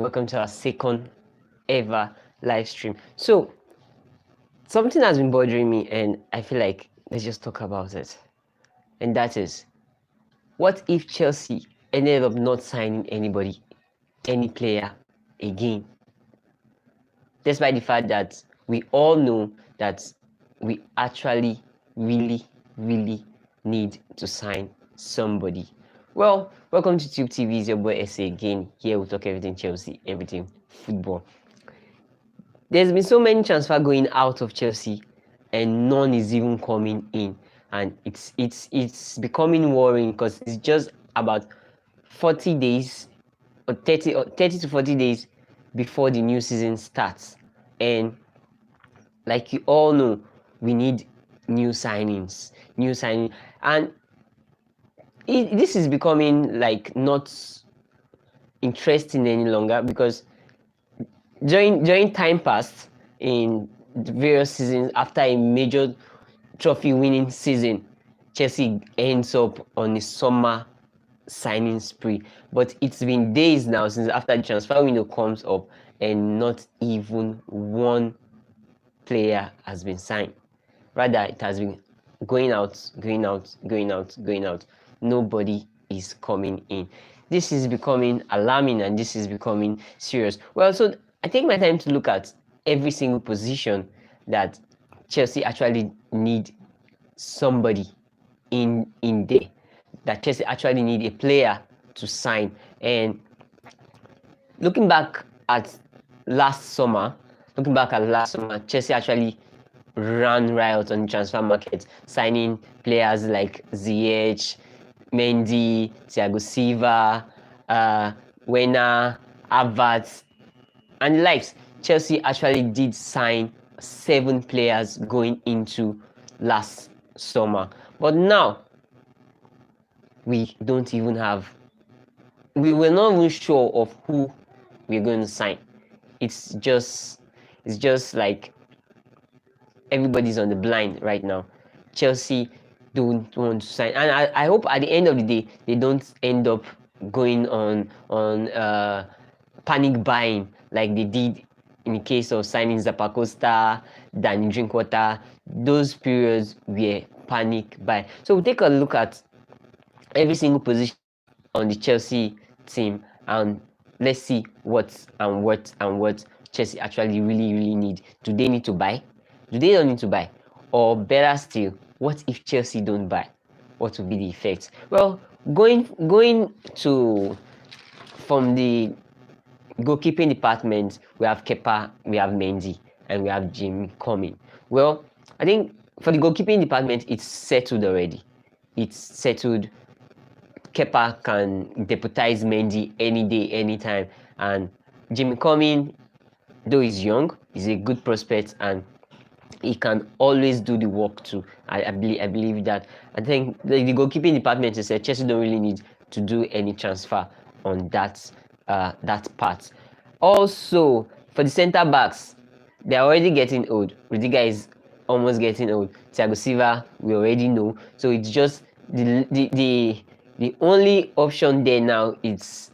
welcome to our second ever live stream. So, something has been bothering me, and I feel like let's just talk about it. And that is, what if Chelsea ended up not signing any player again? Despite the fact that we all know that we actually really need to sign somebody. Well, welcome to Tube TV. It's your boy SA again. Here we talk everything Chelsea, everything football. There's been so many transfer going out of Chelsea, and none is even coming in, and it's becoming worrying because it's just about 40 days or 30 to 40 days before the new season starts, and like you all know, we need new signings, and this is becoming like not interesting any longer, because during time past in the various seasons, after a major trophy winning season, Chelsea ends up on a summer signing spree. But it's been days now since after the transfer window comes up, and not even one player has been signed. Rather, it has been going out. Nobody is coming in. This is becoming alarming, and this is becoming serious. Well, so I take my time to look at every single position that Chelsea actually need somebody in there, that Chelsea actually need a player to sign. And looking back at last summer, Chelsea actually ran riot on the transfer market, signing players like Ziyech, Mendy, Thiago Silva, Werner, Havertz, and the likes. Chelsea actually did sign 7 players going into last summer, but now we don't even have. We were not even sure of who we're going to sign. It's just like everybody's on the blind right now. Chelsea don't want to sign, and I hope at the end of the day they don't end up going on panic buying like they did in the case of signing Zappacosta, Danny Drinkwater. Those periods were panic buy. So we'll take a look at every single position on the Chelsea team, and let's see what Chelsea actually really need. Do they need to buy? Do they don't need to buy? Or better still, what if Chelsea don't buy? What will be the effects? Well, going to from the goalkeeping department, we have Kepa, we have Mendy, and we have Jimmy coming. Well, I think for the goalkeeping department, it's settled already. It's settled. Kepa can deputize Mendy any day, anytime, and Jimmy coming, though he's young, he's a good prospect, and he can always do the work too. I believe that. I think the goalkeeping department is Chelsea don't really need to do any transfer on that part. Also, for the centre backs, they're already getting old. Rudiger is almost getting old. Thiago Silva, we already know. So it's just the only option there now is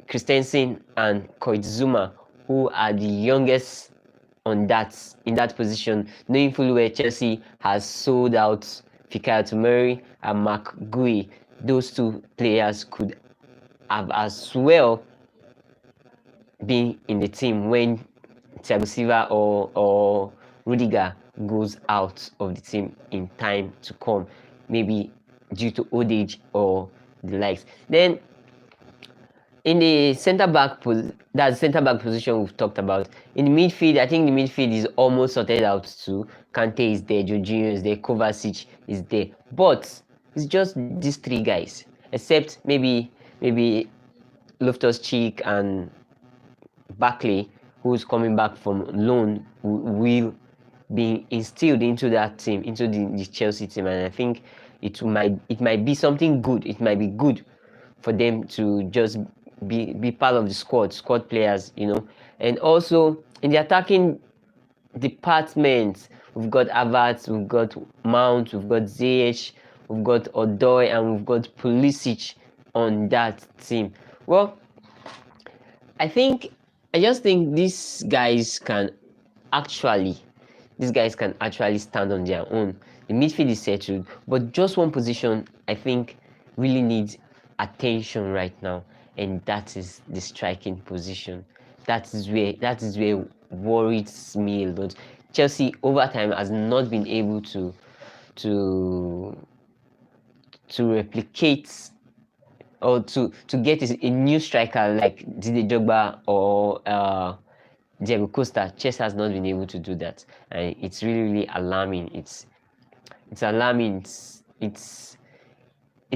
Christensen and Koizuma, who are the youngest in that position, knowing fully well Chelsea has sold out Fikayo Tomori and Mark Gui. Those 2 players could have as well been in the team when Thiago Silva or Rudiger goes out of the team in time to come, maybe due to old age or the likes. Then in the centre back position we've talked about. In the midfield, I think the midfield is almost sorted out too. Kante is there, Jorginho is there, Kovacic is there. But it's just these 3 guys, except maybe Loftus-Cheek and Barkley, who's coming back from loan, will be instilled into that team, into the Chelsea team, and I think it might be something good. It might be good for them to just be part of the squad players, you know. And also in the attacking department, we've got Havertz, we've got Mount, we've got Ziyech, we've got Odoi, and we've got Pulisic on that team. Well, I just think these guys can actually stand on their own. The midfield is settled, but just one position I think really needs attention right now, and that is the striking position. That is where worries me a lot. Chelsea over time has not been able to replicate or to get a new striker like Didier Drogba or Diego Costa. Chelsea has not been able to do that, and it's really alarming. It's alarming. It's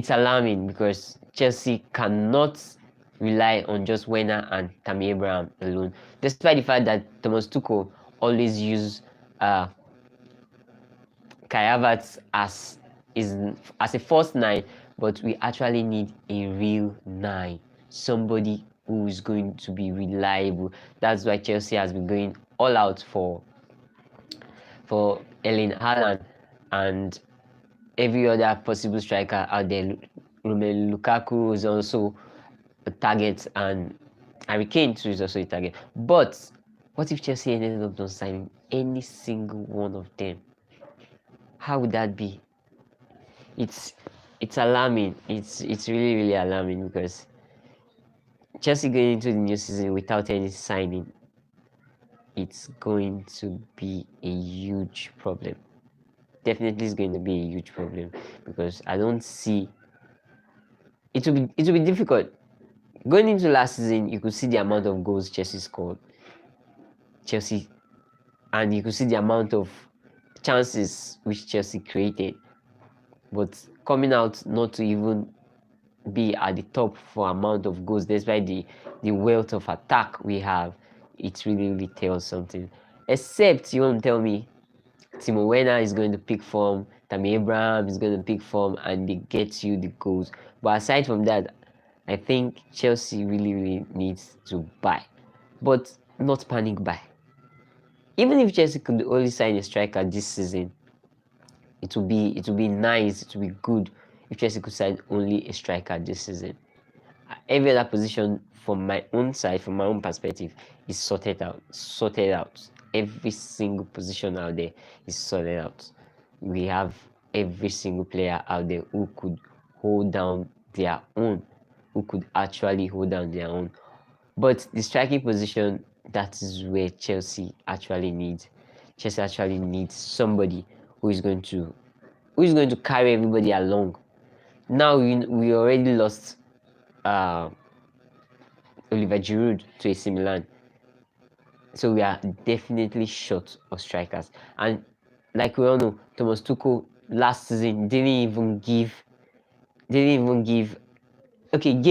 alarming because Chelsea cannot rely on just Werner and Tammy Abraham alone, despite the fact that Thomas Tuchel always use Kai Havertz as a false nine, but we actually need a real nine, somebody who is going to be reliable. That's why Chelsea has been going all out for Erling Haaland and every other possible striker out there. Romelu Lukaku is also a target, and Harry Kane too is also a target. But what if Chelsea ended up not signing any single one of them? How would that be? It's alarming. It's really alarming because Chelsea going into the new season without any signing, it's going to be a huge problem. Definitely is going to be a huge problem because I don't see it will be difficult. Going into last season, you could see the amount of goals Chelsea scored. And you could see the amount of chances which Chelsea created. But coming out not to even be at the top for amount of goals, despite the wealth of attack we have, it really tells something. Except you won't tell me Timo Werner is going to pick form, Tammy Abraham is going to pick form, and they get you the goals. But aside from that, I think Chelsea really needs to buy, but not panic buy. Even if Chelsea could only sign a striker this season, it would be nice, it would be good if Chelsea could sign only a striker this season. Every other position from my own side, from my own perspective, is sorted out. Every single position out there is sorted out. We have every single player out there who could hold down their own, who could actually hold down their own. But the striking position, that is where Chelsea actually needs somebody who is going to carry everybody along. Now we already lost Oliver Giroud to AC Milan, so we are definitely short of strikers. And like we all know, Thomas Tuchel last season gave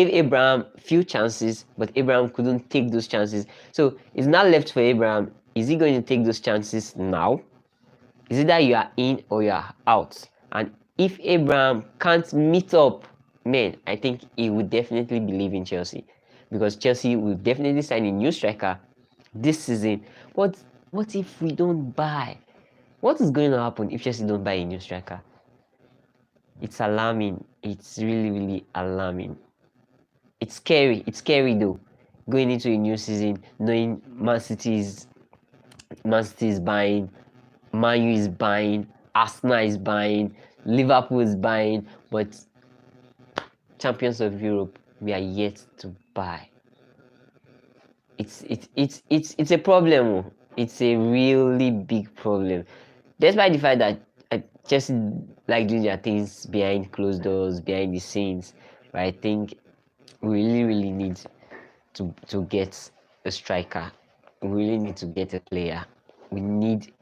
Abraham few chances, but Abraham couldn't take those chances. So it's now left for Abraham. Is he going to take those chances now? Is it that you are in or you are out? And if Abraham can't meet up, man, I think he would definitely be leaving Chelsea, because Chelsea will definitely sign a new striker this season. What if we don't buy? What is going to happen if Chelsea don't buy a new striker? It's alarming. It's really alarming. It's scary. It's scary though, going into a new season, knowing Man City is buying, Man U is buying, Arsenal is buying, Liverpool is buying, but champions of Europe, we are yet to buy. It's a problem. It's a really big problem. Despite the fact that Chelsea like doing their things behind closed doors, behind the scenes, but I think we really need to get a striker. We really need to get a player. We need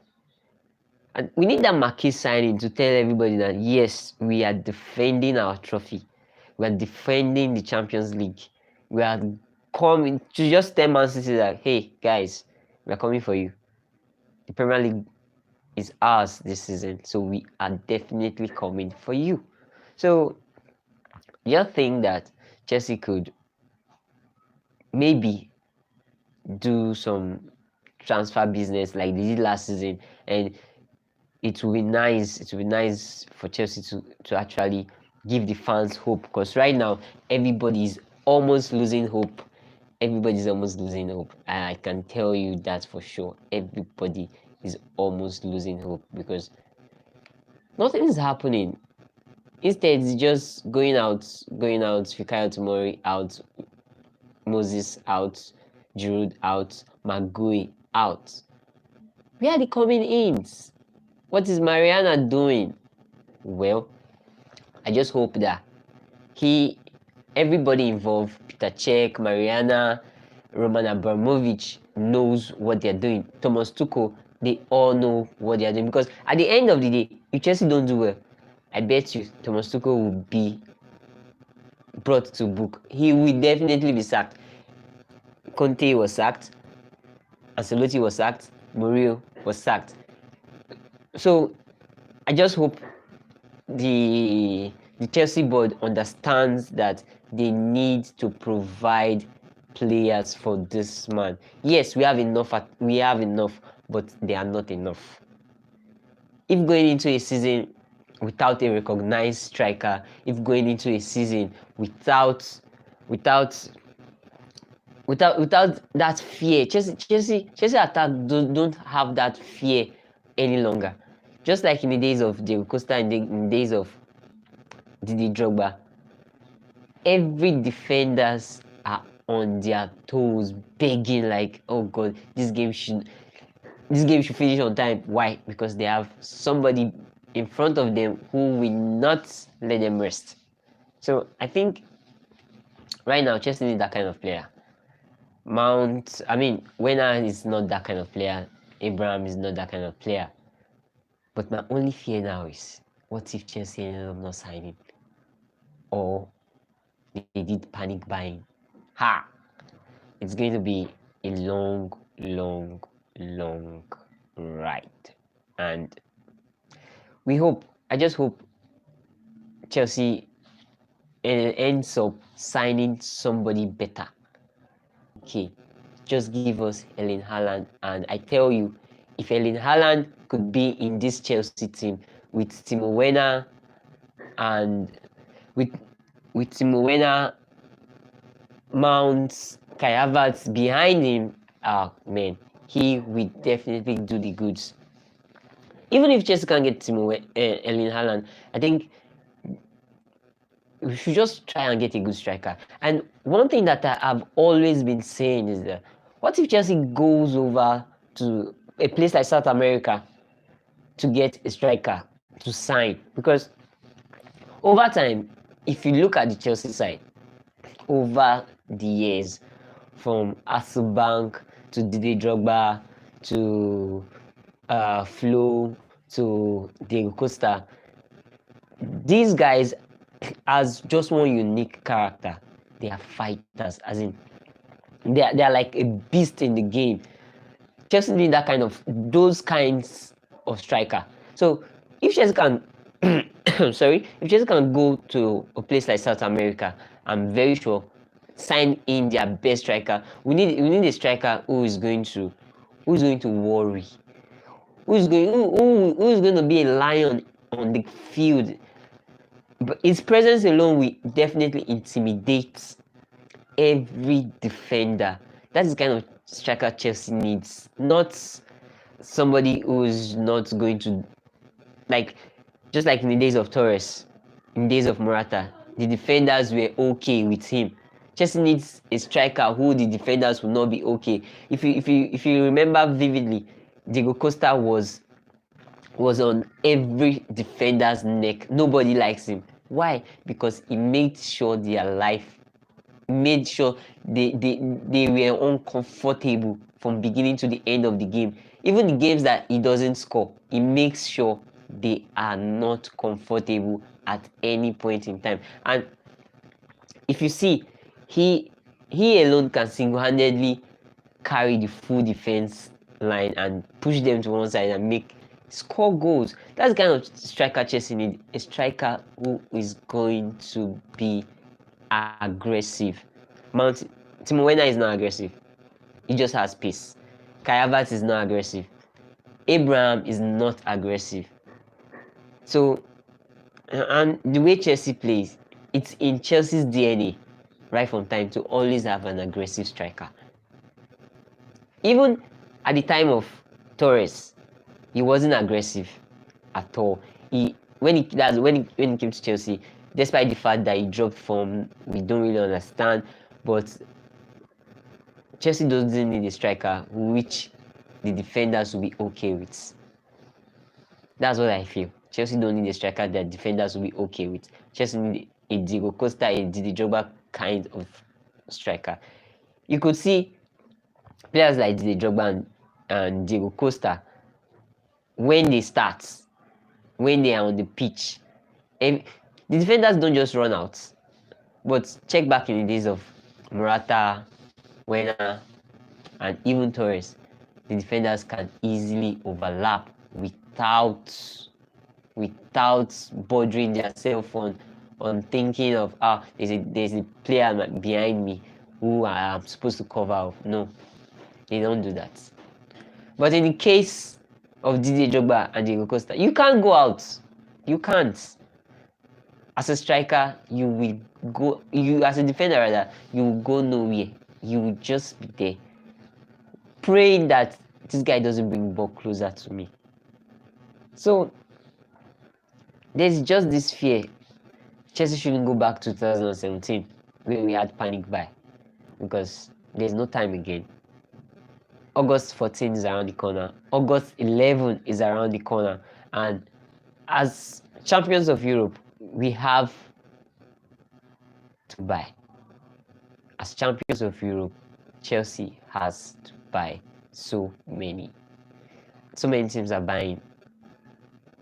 that marquee signing to tell everybody that yes, we are defending our trophy. We are defending the Champions League. We are coming to just tell Man City that, hey guys, we are coming for you. The Premier League is ours this season, so we are definitely coming for you. So you think that Chelsea could maybe do some transfer business like they did last season, and it will be nice for Chelsea to actually give the fans hope, because right now everybody is almost losing hope everybody's almost losing hope. I can tell you that for sure. Everybody is almost losing hope because nothing is happening. Instead, it's just going out, Fikayo Tomori out, Moses out, Giroud out, Magui out. Where are the coming ins? What is Mariana doing? Well, I just hope that everybody involved, Peter Cech, Mariana, Roman Abramovich, knows what they're doing. Thomas Tuchel, they all know what they're doing. Because at the end of the day, if Chelsea don't do well, I bet you Thomas Tuchel will be brought to book. He will definitely be sacked. Conte was sacked. Ancelotti was sacked. Mourinho was sacked. So I just hope the Chelsea board understands that they need to provide players for this man. Yes, we have enough, but they are not enough. If going into a season without a recognized striker, if going into a season without that fear, Chelsea attack don't have that fear any longer. Just like in the days of Diego Costa and in the days of Didier Drogba, every defenders are on their toes, begging like, "Oh God, this game should finish on time." Why? Because they have somebody in front of them who will not let them rest. So I think right now Chelsea need that kind of player. Werner is not that kind of player. Abraham is not that kind of player. But my only fear now is, what if Chelsea ended up not signing? Or they did panic buying? It's going to be a long ride. And I just hope Chelsea ends up signing somebody better. Okay, just give us Erling Haaland, and I tell you, if Erling Haaland could be in this Chelsea team with Timo Werner and with Timo Werner, Mount, Kai Havertz behind him, man, he will definitely do the goods. Even if Chelsea can't get Erling Haaland, I think we should just try and get a good striker. And one thing that I've always been saying is that, what if Chelsea goes over to a place like South America to get a striker to sign? Because over time, if you look at the Chelsea side, over the years, from Bank to Didier Drogba to Flo to Diego Costa, these guys has just one unique character. They are fighters, as in they are like a beast in the game. Chelsea need those kinds of striker. So if Chelsea can if Chelsea can go to a place like South America, I'm very sure sign in their best striker. We need a striker who is going to worry, who is going to be a lion on the field. But his presence alone will definitely intimidate every defender. That's the kind of striker Chelsea needs. Not somebody who's not going to, just like in the days of Torres, in the days of Morata, the defenders were okay with him. Chelsea needs a striker who the defenders will not be okay. If you remember vividly, Diego Costa was on every defender's neck. Nobody likes him. Why? Because he made sure their life, made sure they were uncomfortable from beginning to the end of the game. Even the games that he doesn't score, he makes sure they are not comfortable at any point in time. And if you see, he alone can single-handedly carry the full defense line and push them to one side and score goals. That's the kind of striker Chelsea need. A striker who is going to be aggressive. Timo Werner is not aggressive. He just has pace. Kai Havertz is not aggressive. Abraham is not aggressive. So, and the way Chelsea plays, it's in Chelsea's DNA. right from time to always have an aggressive striker. Even at the time of Torres, he wasn't aggressive at all. When he came to Chelsea, despite the fact that he dropped form, we don't really understand, but Chelsea doesn't need a striker which the defenders will be okay with. That's what I feel. Chelsea don't need a striker that defenders will be okay with. Chelsea need a Diego Costa, a Didi Drogba kind of striker. You could see players like Didi Drogba and Diego Costa, when they start, when they are on the pitch, the defenders don't just run out. But check back in the days of Morata, Werner, and even Torres, the defenders can easily overlap without bothering themselves on thinking of there's a player behind me who I am supposed to cover up. No, they don't do that. But in the case of Didier Drogba and Diego Costa, you can't go out. You can't. As a striker, you will go. You as a defender rather, you will go nowhere. You will just be there, praying that this guy doesn't bring the ball closer to me. So there's just this fear. Chelsea shouldn't go back to 2017 where we had panic buy, because there's no time again. August 14 is around the corner. August 11 is around the corner. And as champions of Europe, we have to buy. As champions of Europe, Chelsea has to buy so many. So many teams are buying.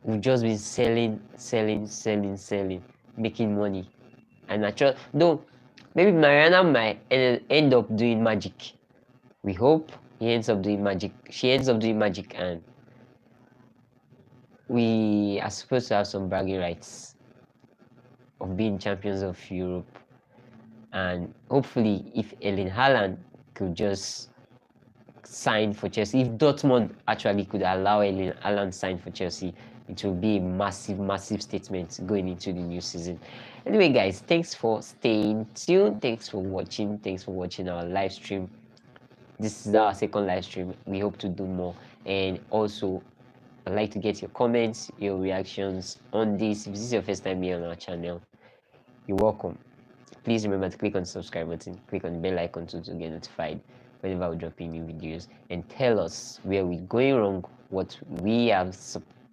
We've just been selling, making money. And though maybe Mariana might end up doing magic. We hope he ends up doing magic. She ends up doing magic, and we are supposed to have some bragging rights of being champions of Europe. And hopefully, if Erling Haaland could just sign for Chelsea, if Dortmund actually could allow Erling Haaland sign for Chelsea, it will be a massive statement going into the new season. Anyway, guys, thanks for staying tuned. Thanks for watching our live stream. This is our second live stream. We hope to do more. And also, I'd like to get your comments, your reactions on this. If this is your first time here on our channel, you're welcome. Please remember to click on the subscribe button, click on the bell icon to get notified whenever we drop in new videos, and tell us where we're going wrong, what we have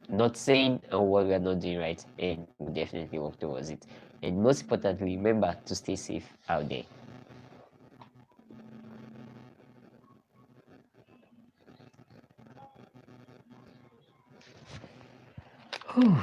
not saying, and what we are not doing right, and we'll definitely work towards it. And most importantly, remember to stay safe out there. Whew.